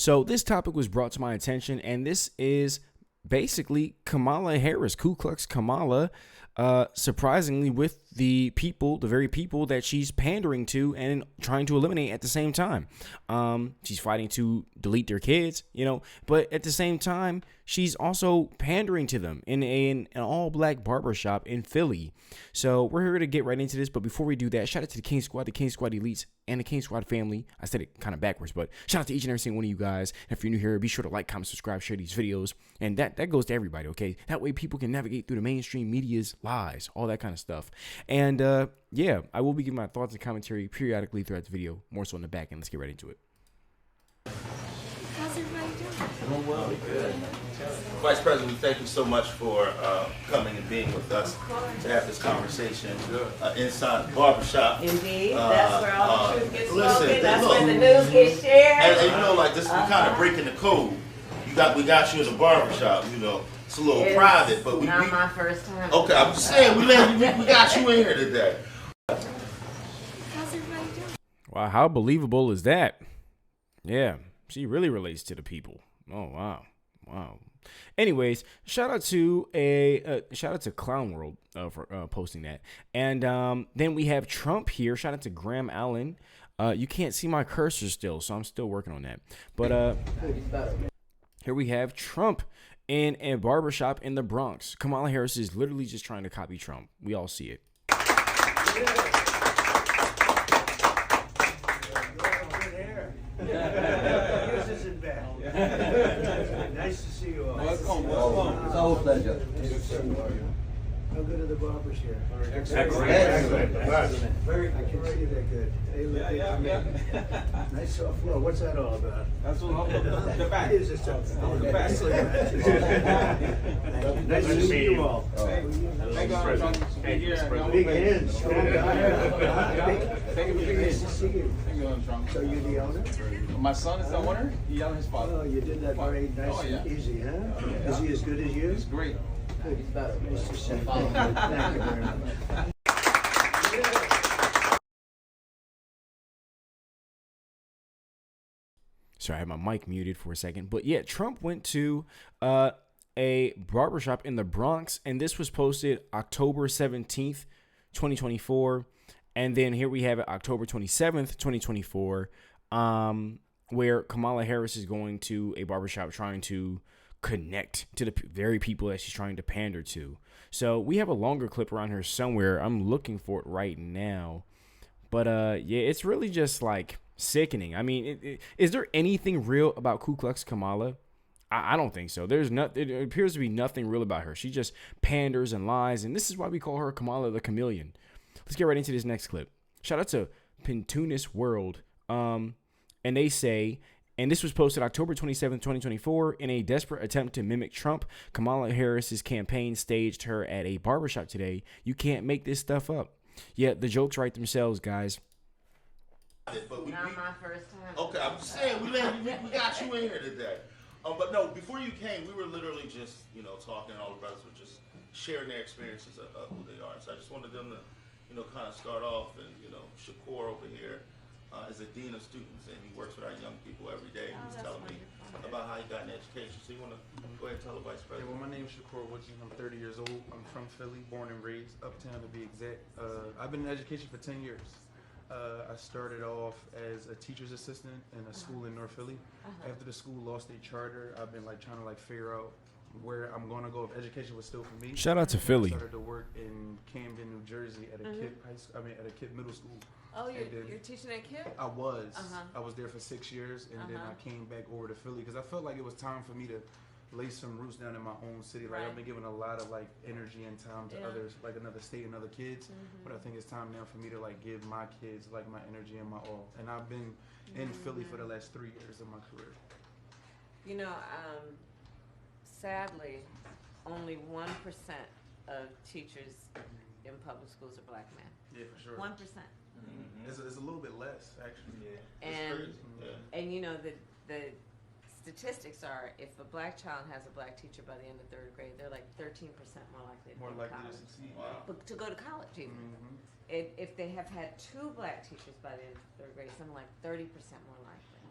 So this topic was brought to my attention, and this is basically Kamala Harris, Ku Klux Kamala, surprisingly with the people, the very people that she's pandering to and trying to eliminate at the same time. She's fighting to delete their kids, but at the same time, she's also pandering to them in an all-black barbershop in Philly. So we're here to get right into this, but before we do that, shout out to the King Squad, the King Squad Elites, and the King Squad family. I said it kind of backwards, but shout out to each and every single one of you guys. And if you're new here, be sure to like, comment, subscribe, share these videos, and that goes to everybody, okay? That way people can navigate through the mainstream media's lies, all that kind of stuff. And yeah, I will be giving my thoughts and commentary periodically throughout the video, more so in the back end. Let's get right into it. How's everybody doing? Doing well. Good. Vice President, thank you so much for coming and being with us to have this conversation inside the barbershop. Indeed, that's where all the truth gets listen, spoken. That's where the news gets shared. And like this, we kind of breaking the code. We got you in the barbershop. It's a little private, but not my first time. Okay, I'm just saying we got you in here today. How's everybody doing? Wow, how believable is that? Yeah, she really relates to the people. Oh wow. Anyways, shout out to Clown World for posting that, and then we have Trump here. Shout out to Graham Allen. You can't see my cursor still, so I'm still working on that. But here we have Trump in a barbershop in the Bronx. Kamala Harris is literally just trying to copy Trump. We all see it. Nice to see you all. Welcome. It's our pleasure. How good are the barbers here? Excellent. Very good. I can see they're good. They look good. Nice soft floor. What's that all about? That's all the back. Is this the back? Nice to see you all. Big hands. Strong guy. Nice to see you. So you're the owner? My son is the owner. He owns his father. Oh, you did that very nice and easy, huh? Is he as good as you? He's great. He's better. Nice to see you. Thank you very much. Sorry, I had my mic muted for a second. But yeah, Trump went to a barbershop in the Bronx, and this was posted October 17th, 2024. And then here we have it October 27th, 2024, where Kamala Harris is going to a barbershop trying to connect to the very people that she's trying to pander to. So we have a longer clip around here somewhere. I'm looking for it right now. But yeah, it's really just like sickening. I mean, is there anything real about Ku Klux Kamala? I don't think so. It appears to be nothing real about her. She just panders and lies, and this is why we call her Kamala the Chameleon. Let's get right into this next clip. Shout out to Pintunis World. And they say, and this was posted October 27, 2024, in a desperate attempt to mimic Trump, Kamala Harris's campaign staged her at a barbershop today. You can't make this stuff up. Yeah, the jokes write themselves, guys. But Not my first time. Okay, I'm just saying we got you in here today. But no, before you came, we were literally just talking. All the brothers were just sharing their experiences of who they are. So I just wanted them to kind of start off. And Shakur over here is a dean of students, and he works with our young people every day. He was telling me about how he got an education. So you want to go ahead and tell the vice president? Yeah, well, my name is Shakur Woodsy. I'm 30 years old. I'm from Philly, born and raised, uptown to be exact. I've been in education for 10 years. I started off as a teacher's assistant in a school in North Philly. After the school lost their charter, I've been trying to figure out where I'm going to go if education was still for me. Shout out to Philly. I started to work in Camden, New Jersey at a at a KIPP middle school. Oh, you're teaching at KIPP? I was. I was there for 6 years, and then I came back over to Philly because I felt like it was time for me to lay some roots down in my own city. I've been giving a lot of energy and time to others, another state and other kids. But I think it's time now for me to give my kids my energy and my all. And I've been in Philly for the last 3 years of my career. Sadly, only 1% of teachers in public schools are black men. Yeah, for sure. 1%. It's a little bit less, actually. Yeah. And the statistics are, if a black child has a black teacher by the end of 3rd grade, they're 13% more likely to go to college. To succeed. Wow. But to go to college even. If they have had 2 black teachers by the end of 3rd grade, something like 30% more likely.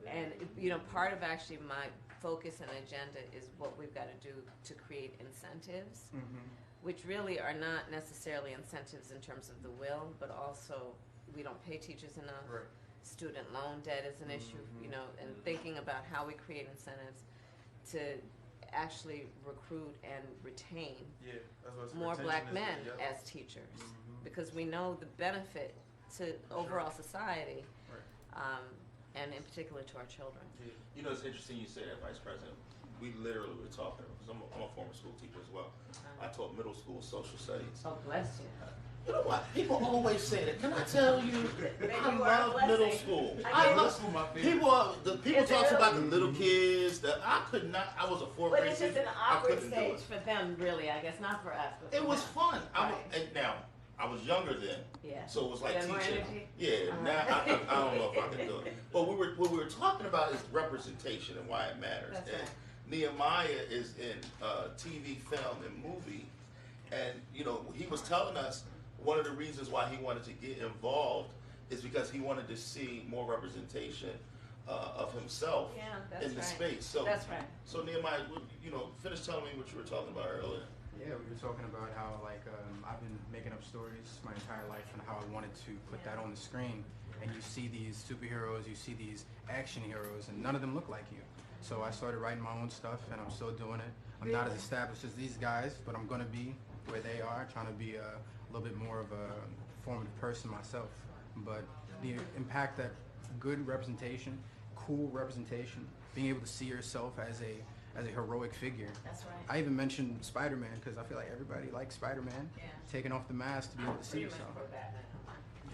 And you know, part of actually my focus and agenda is what we've got to do to create incentives, which really are not necessarily incentives in terms of the will, but also we don't pay teachers enough. Right. Student loan debt is an issue, you know, and thinking about how we create incentives to actually recruit and retain more black men as teachers, because we know the benefit to overall society, and in particular to our children. You know, it's interesting you say that, Vice President. We literally were talking, because I'm a former school teacher as well. I taught middle school social studies. Oh, bless you. You know what? People always say that. Can I tell you? I you are love a blessing. middle school. I love school. My favorite. People Is it talk really? about the little kids. That I could not. I was a fourth But grade it's just teacher. an I awkward couldn't do stage it. for them, really, I guess, not for us. But It for was them. fun. Right. And now I was younger then. Yeah. So it was like Then more teaching. energy? Yeah. Now I don't know if I can do it. But what we were talking about is representation and why it matters. That's and right. Nehemiah is in TV, film, and movie, and you know he was telling us one of the reasons why he wanted to get involved is because he wanted to see more representation of himself Yeah, that's in the right. space. So That's right. So Nehemiah, you know, finish telling me what you were talking about earlier. Yeah, we were talking about how I've been making up stories my entire life and how I wanted to put that on the screen. And you see these superheroes, you see these action heroes, and none of them look like you. So I started writing my own stuff, and I'm still doing it. I'm not as established as these guys, but I'm gonna be where they are, trying to be a little bit more of a formative person myself. But the impact that good representation, cool representation, being able to see yourself as a heroic figure. That's right. I even mentioned Spider-Man because I feel like everybody likes Spider-Man. Yeah. Taking off the mask to be able to see Pretty much yourself. for Batman.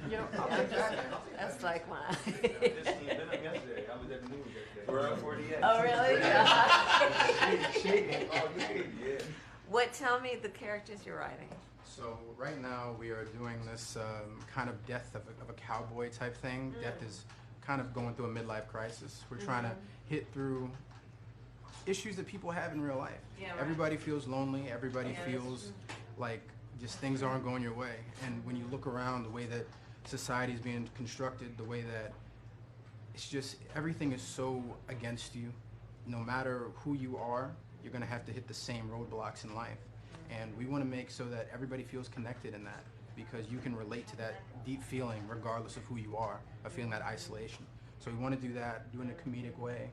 You know, I'll take Batman. That's like my. Yesterday. I was at the news yesterday. 48. Oh, really? Shaking. Oh, yeah. What? Tell me the characters you're writing. So right now we are doing this kind of death of a cowboy type thing. Death is kind of going through a midlife crisis. We're trying to hit through issues that people have in real life. Yeah, right. Everybody feels lonely. Everybody Yeah, that's feels true. like just things aren't going your way. And when you look around the way that society is being constructed, the way that it's just everything is so against you. No matter who you are, you're gonna have to hit the same roadblocks in life. And we want to make so that everybody feels connected in that, because you can relate to that deep feeling regardless of who you are, of feeling that isolation. So we want to do that, do it in a comedic way,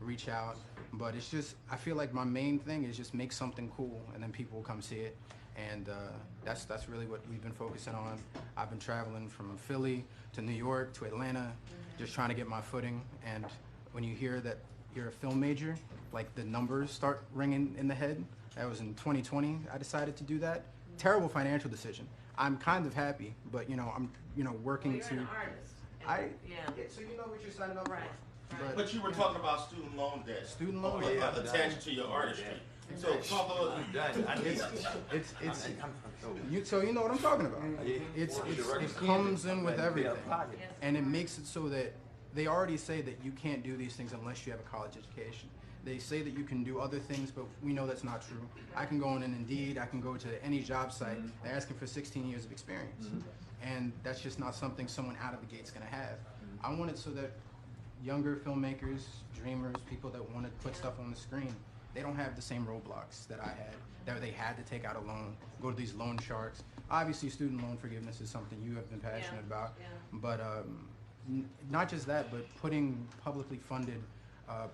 reach out. But it's just, I feel like my main thing is just make something cool and then people will come see it. And that's really what we've been focusing on. I've been traveling from Philly to New York to Atlanta, just trying to get my footing. And when you hear that you're a film major, like the numbers start ringing in the head. That was in 2020. I decided to do that. Terrible financial decision. I'm kind of happy, but I'm working Well, you're to. an artist. Yeah, so you know what you're signing up Right. for. Right. But you were talking about student loan debt. Student loan Attached debt. to your artistry. So talk a little. So you know what I'm talking about. It comes in with everything, and it makes it so that they already say that you can't do these things unless you have a college education. They say that you can do other things, but we know that's not true. I can go on Indeed, I can go to any job site, they're asking for 16 years of experience. And that's just not something someone out of the gate's gonna have. I want it so that younger filmmakers, dreamers, people that want to put stuff on the screen, they don't have the same roadblocks that I had, that they had to take out a loan, go to these loan sharks. Obviously, student loan forgiveness is something you have been passionate about, but not just that, but putting publicly funded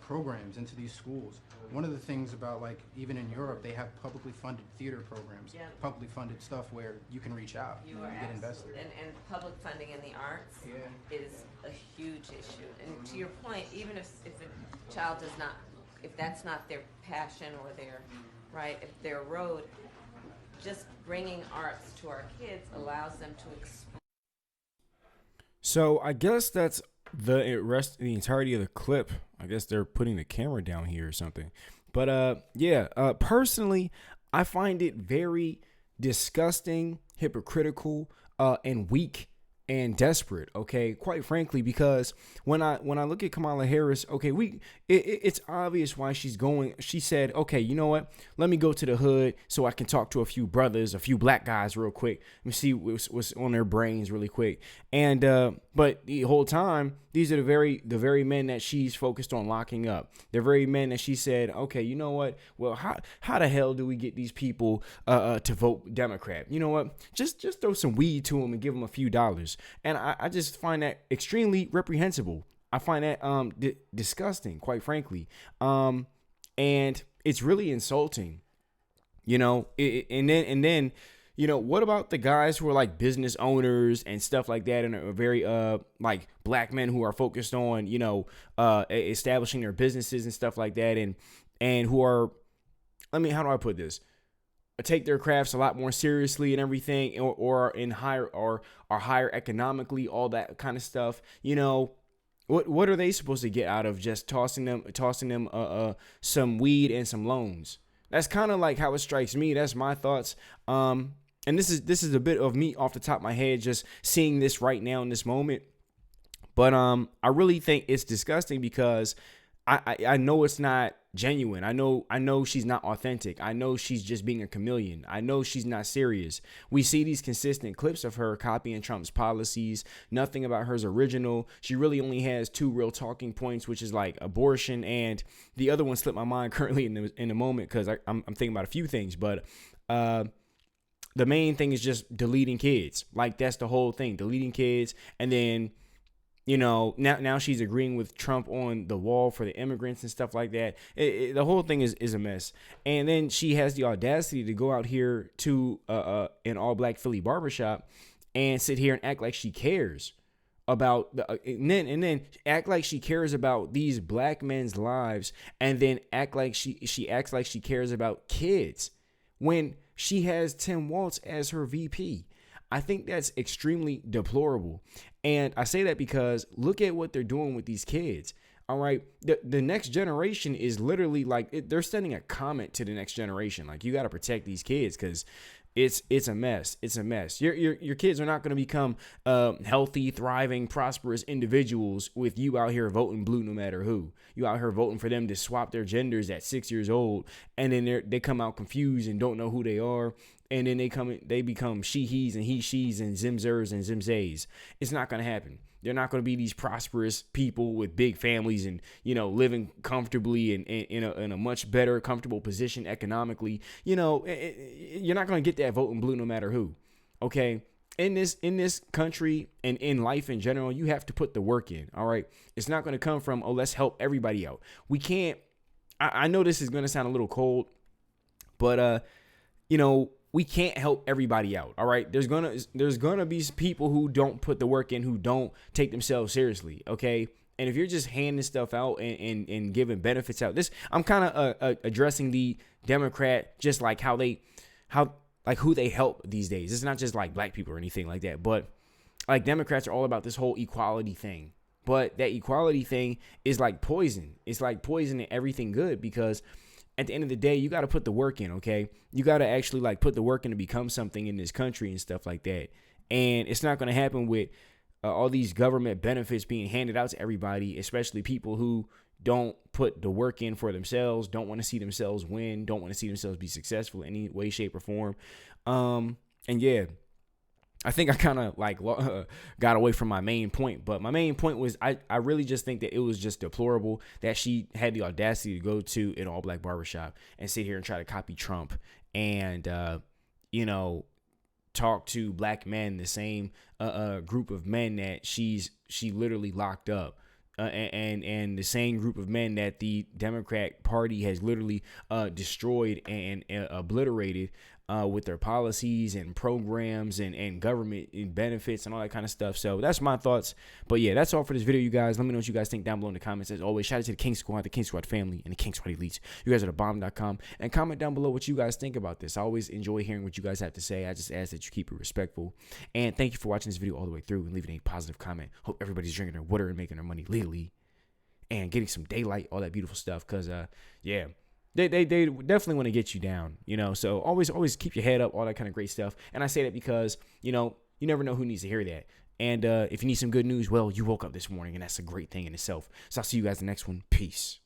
programs into these schools. One of the things about, like, even in Europe, they have publicly funded theater programs, publicly funded stuff where you can reach out You and are get invested. and public funding in the arts is a huge issue. And to your point, even if a child does not, if that's not their passion or their, right, if their road, just bringing arts to our kids allows them to explore. So I guess that's the entirety of the clip. I guess they're putting the camera down here or something. But personally, I find it very disgusting, hypocritical, and weak and desperate, okay, quite frankly, because when I look at Kamala Harris, okay, it's obvious why she's going. She said, okay, you know what, let me go to the hood so I can talk to a few brothers, a few black guys real quick, let me see what's on their brains really quick. And but the whole time, these are the very men that she's focused on locking up, the very men that she said, okay, you know what, well, how the hell do we get these people to vote Democrat? You know what, just throw some weed to them and give them a few dollars. And I just find that extremely reprehensible. I find that disgusting, quite frankly. And it's really insulting, you know. And then, you know, what about the guys who are like business owners and stuff like that, and are very like black men who are focused on, you know, establishing their businesses and stuff like that, and who are, I mean, how do I put this? Take their crafts a lot more seriously and everything, or in higher or are higher economically, all that kind of stuff. You know, what are they supposed to get out of just tossing them some weed and some loans? That's kind of like how it strikes me. That's my thoughts. And this is a bit of me off the top of my head, just seeing this right now in this moment. But I really think it's disgusting because I know it's not genuine. I know she's not authentic. I know she's just being a chameleon. I know she's not serious. We see these consistent clips of her copying Trump's policies. Nothing about her's original. She really only has two real talking points, which is like abortion, and the other one slipped my mind currently in the moment because I'm thinking about a few things. But the main thing is just deleting kids. Like, that's the whole thing, deleting kids. And then, you know, now she's agreeing with Trump on the wall for the immigrants and stuff like that. The whole thing is a mess. And then she has the audacity to go out here to an all black Philly barbershop and sit here and act like she cares about and then act like she cares about these black men's lives, and then act like she acts like she cares about kids when she has Tim Walz as her VP. I think that's extremely deplorable. And I say that because look at what they're doing with these kids. All right. The next generation is literally like, they're sending a comment to the next generation. Like, you got to protect these kids because it's a mess. It's a mess. Your kids are not going to become healthy, thriving, prosperous individuals with you out here voting blue no matter who. You out here voting for them to swap their genders at 6 years old, and then they come out confused and don't know who they are. And then they become she-he's and he-she's and zim-zers and zim-zays. It's not going to happen. They're not going to be these prosperous people with big families and, you know, living comfortably and in a much better, comfortable position economically. You know, you're not going to get that voting blue no matter who. Okay. In this country and in life in general, you have to put the work in. All right. It's not going to come from, oh, let's help everybody out. We can't. I know this is going to sound a little cold, but, you know, we can't help everybody out. All right. There's gonna be people who don't put the work in, who don't take themselves seriously. Okay. And if you're just handing stuff out and giving benefits out, I'm kind of addressing the Democrat, just like who they help these days. It's not just like black people or anything like that, but like Democrats are all about this whole equality thing. But that equality thing is like poison. It's like poisoning everything good, because at the end of the day, you got to put the work in, okay? You got to actually like put the work in to become something in this country and stuff like that. And it's not going to happen with all these government benefits being handed out to everybody, especially people who don't put the work in for themselves, don't want to see themselves win, don't want to see themselves be successful in any way, shape, or form. And yeah, I think I kind of like got away from my main point, but my main point was I really just think that it was just deplorable that she had the audacity to go to an all black barbershop and sit here and try to copy Trump and, you know, talk to black men, the same group of men that she literally locked up. And the same group of men that the Democrat Party has literally destroyed and obliterated with their policies and programs and government benefits and all that kind of stuff. So that's my thoughts. But yeah, that's all for this video, you guys. Let me know what you guys think down below in the comments. As always, shout out to the King Squad, the King Squad family, and the King Squad elites. You guys are the bomb.com. And comment down below what you guys think about this. I always enjoy hearing what you guys have to say. I just ask that you keep it respectful. And thank you for watching this video all the way through and leaving a positive comment. Hope everybody's drinking their water and making their money legally and getting some daylight, all that beautiful stuff. Because, yeah. They definitely want to get you down, you know, so always keep your head up, all that kind of great stuff. And I say that because, you know, you never know who needs to hear that. And if you need some good news, well, you woke up this morning, and that's a great thing in itself. So I'll see you guys in the next one. Peace.